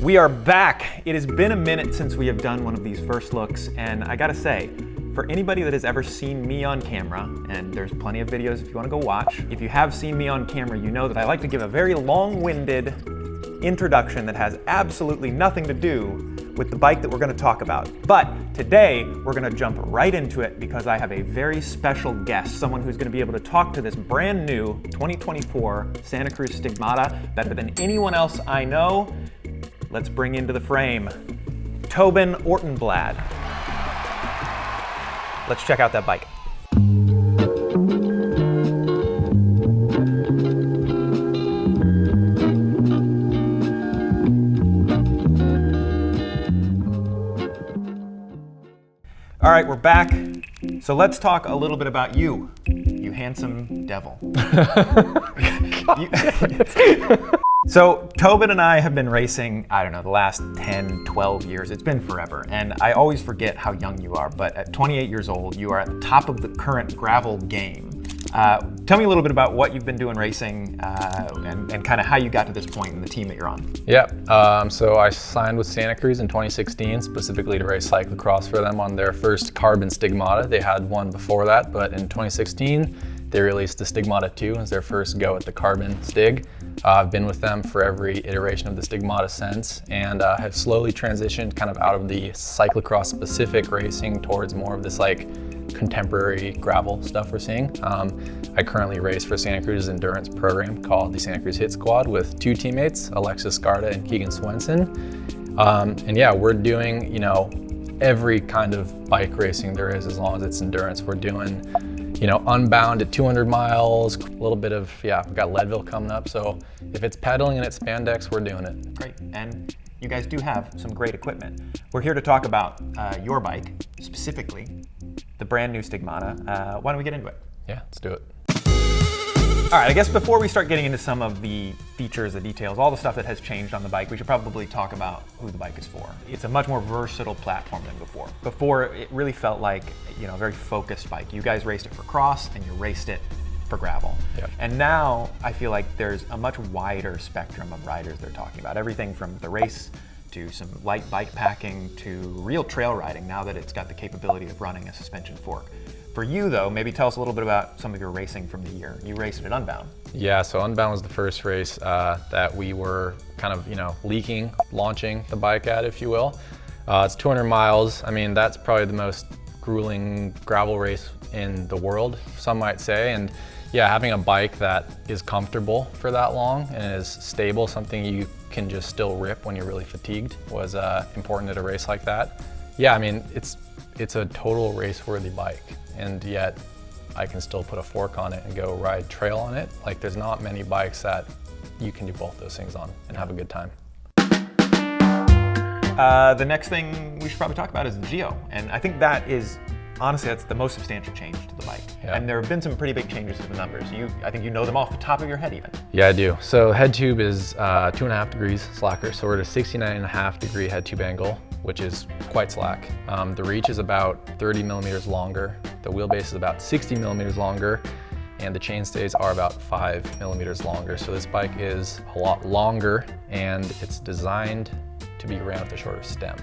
We are back. It has been a minute since we have done one of these first looks, and I gotta say, for anybody that has ever seen me on camera, and there's plenty of videos if you want to go watch, if you have seen me on camera, you know that I like to give a very long-winded introduction that has absolutely nothing to do with the bike that we're going to talk about. But today, we're going to jump right into it because I have a very special guest, someone who's going to be able to talk to this brand new 2024 Santa Cruz Stigmata better than anyone else I know. Let's bring into the frame Tobin Ortenblad. Let's check out that bike. All right, we're back. So let's talk a little bit about you, you handsome devil. So Tobin and I have been racing, I don't know, the last 10, 12 years. It's been forever. And I always forget how young you are, but at 28 years old, you are at the top of the current gravel game. Tell me a little bit about what you've been doing racing and kind of how you got to this point in the team that you're on. Yeah, so I signed with Santa Cruz in 2016, specifically to race cyclocross for them on their first carbon Stigmata. They had one before that, but in 2016, they released the Stigmata 2 as their first go at the carbon Stig. I've been with them for every iteration of the Stigmata since, and have slowly transitioned kind of out of the cyclocross specific racing towards more of this like contemporary gravel stuff we're seeing. I currently race for Santa Cruz's endurance program called the Santa Cruz Hit Squad with two teammates, Alexis Scarda and Keegan Swenson. And yeah, we're doing, every kind of bike racing there is as long as it's endurance. We're doing, Unbound at 200 miles, a little bit of, we've got Leadville coming up. So if it's pedaling and it's spandex, we're doing it. Great, and you guys do have some great equipment. We're here to talk about your bike, specifically the brand new Stigmata. Why don't we get into it? Yeah, let's do it. All right, I guess before we start getting into some of the features, the details, all the stuff that has changed on the bike, we should probably talk about who the bike is for. It's a much more versatile platform than before. Before, it really felt like, a very focused bike. You guys raced it for cross and you raced it for gravel. Yep. And now I feel like there's a much wider spectrum of riders they're talking about. Everything from the race to some light bike packing to real trail riding now that it's got the capability of running a suspension fork. For you though, maybe tell us a little bit about some of your racing from the year. You raced at Unbound. Yeah, so Unbound was the first race that we were kind of, launching the bike at, if you will. It's 200 miles. I mean, that's probably the most grueling gravel race in the world, some might say. And yeah, having a bike that is comfortable for that long and is stable, something you can just still rip when you're really fatigued, was important at a race like that. Yeah, I mean, it's a total race-worthy bike, and yet I can still put a fork on it and go ride trail on it. Like, there's not many bikes that you can do both those things on and have a good time. The next thing we should probably talk about is the Geo, and I think that is, honestly, that's the most substantial change to the bike. Yeah. And there have been some pretty big changes to the numbers. I think you know them off the top of your head even. Yeah, I do. So head tube is 2.5 degrees slacker, so we're at a 69.5 degree head tube angle, which is quite slack. The reach is about 30 millimeters longer. The wheelbase is about 60 millimeters longer, and the chainstays are about 5 millimeters longer. So this bike is a lot longer, and it's designed to be ran with a shorter stem.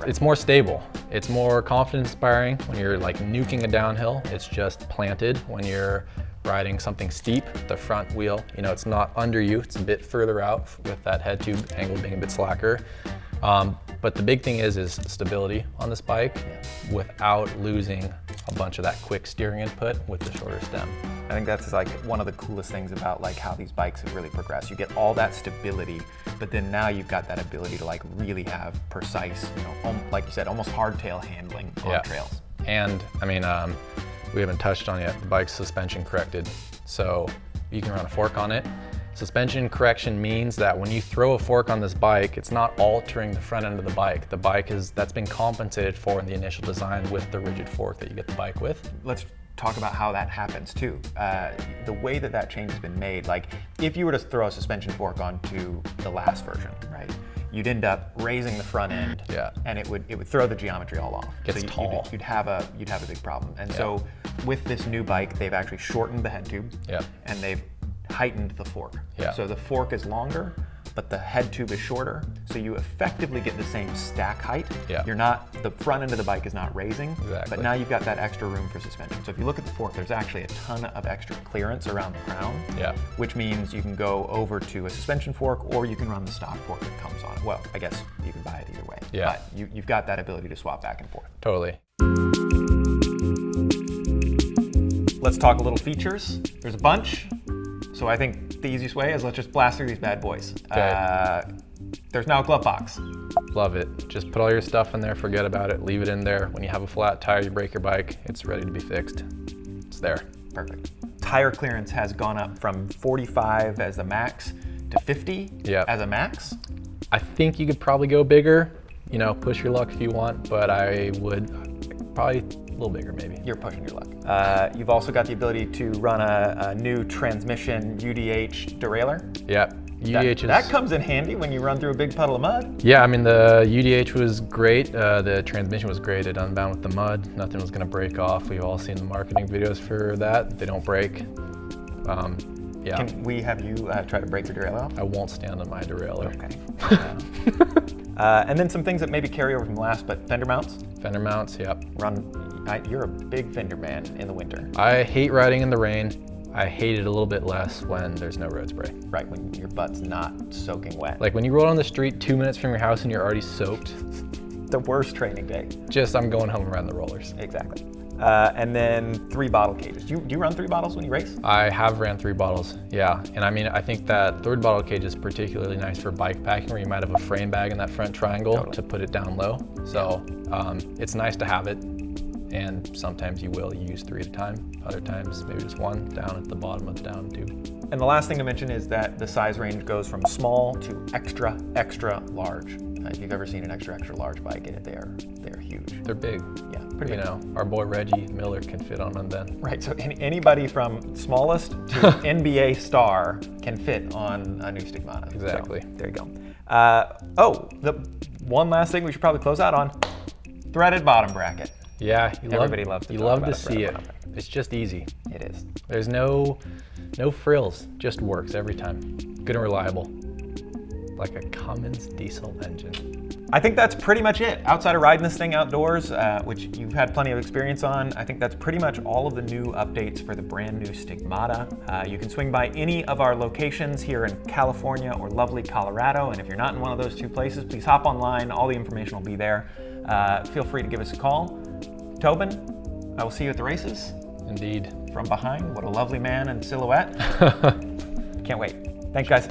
It's more stable. It's more confidence inspiring when you're like nuking a downhill. It's just planted when you're riding something steep. The front wheel, it's not under you. It's a bit further out with that head tube angle being a bit slacker. But the big thing is stability on this bike without losing a bunch of that quick steering input with the shorter stem. I think that's like one of the coolest things about like how these bikes have really progressed. You get all that stability, but then now you've got that ability to like really have precise, like you said, almost hardtail handling on trails. And I mean, we haven't touched on yet, the bike's suspension corrected. So you can run a fork on it. Suspension correction means that when you throw a fork on this bike, it's not altering the front end of the bike. The bike that's been compensated for in the initial design with the rigid fork that you get the bike with. Let's talk about how that happens too. The way that change has been made, like if you were to throw a suspension fork onto the last version, right? You'd end up raising the front end, and it would throw the geometry all off. Gets tall. You'd have a big problem. And so with this new bike, they've actually shortened the head tube, and they've heightened the fork. So the fork is longer, but the head tube is shorter. So you effectively get the same stack height. Yeah. The front end of the bike is not raising, Exactly. but now you've got that extra room for suspension. So if you look at the fork, there's actually a ton of extra clearance around the crown, Yeah. which means you can go over to a suspension fork or you can run the stock fork that comes on it. Well, I guess you can buy it either way, Yeah. but you've got that ability to swap back and forth. Totally. Let's talk a little features. There's a bunch. So I think the easiest way is let's just blast through these bad boys. Okay. There's now a glove box. Love it. Just put all your stuff in there, forget about it, leave it in there. When you have a flat tire, you break your bike, it's ready to be fixed. It's there. Perfect. Tire clearance has gone up from 45 as the max to 50 Yeah. as a max. I think you could probably go bigger, push your luck if you want, but I would probably a little bigger maybe. You're pushing your luck. You've also got the ability to run a new transmission UDH derailleur. Yeah. UDH That comes in handy when you run through a big puddle of mud. Yeah, I mean, the UDH was great. The transmission was great. It unbound with the mud. Nothing was going to break off. We've all seen the marketing videos for that. They don't break. Yeah. Can we have you try to break your derailleur off? I won't stand on my derailleur. Okay. And then some things that maybe carry over from last, but fender mounts. Fender mounts, yep. You're a big fender man in the winter. I hate riding in the rain. I hate it a little bit less when there's no road spray. Right, when your butt's not soaking wet. Like when you roll on the street 2 minutes from your house and you're already soaked, the worst training day. I'm going home around the rollers. Exactly. And then 3 bottle cages. Do you run 3 bottles when you race? I have ran 3 bottles, yeah. And I mean, I think that 3rd bottle cage is particularly nice for bike packing where you might have a frame bag in that front triangle to put it down low. So it's nice to have it. And sometimes you will use 3 at a time. Other times, maybe just 1 down at the bottom of the down tube. And the last thing to mention is that the size range goes from small to extra, extra large. If you've ever seen an extra, extra large bike, they're huge. They're big. Yeah, pretty big. Our boy Reggie Miller can fit on them then. Right, so anybody from smallest to NBA star can fit on a new Stigmata. Exactly. So, there you go. The one last thing we should probably close out on, threaded bottom bracket. Yeah, Everybody loves to you talk love about to a see it. threaded bottom bracket. It's just easy. It is. There's no frills, just works every time. Good and reliable. Like a Cummins diesel engine. I think that's pretty much it. Outside of riding this thing outdoors, which you've had plenty of experience on, I think that's pretty much all of the new updates for the brand new Stigmata. You can swing by any of our locations here in California or lovely Colorado, and if you're not in one of those 2 places, please hop online. All the information will be there. Feel free to give us a call. Tobin, I will see you at the races. Indeed. From behind, what a lovely man in silhouette. Can't wait. Thanks, guys.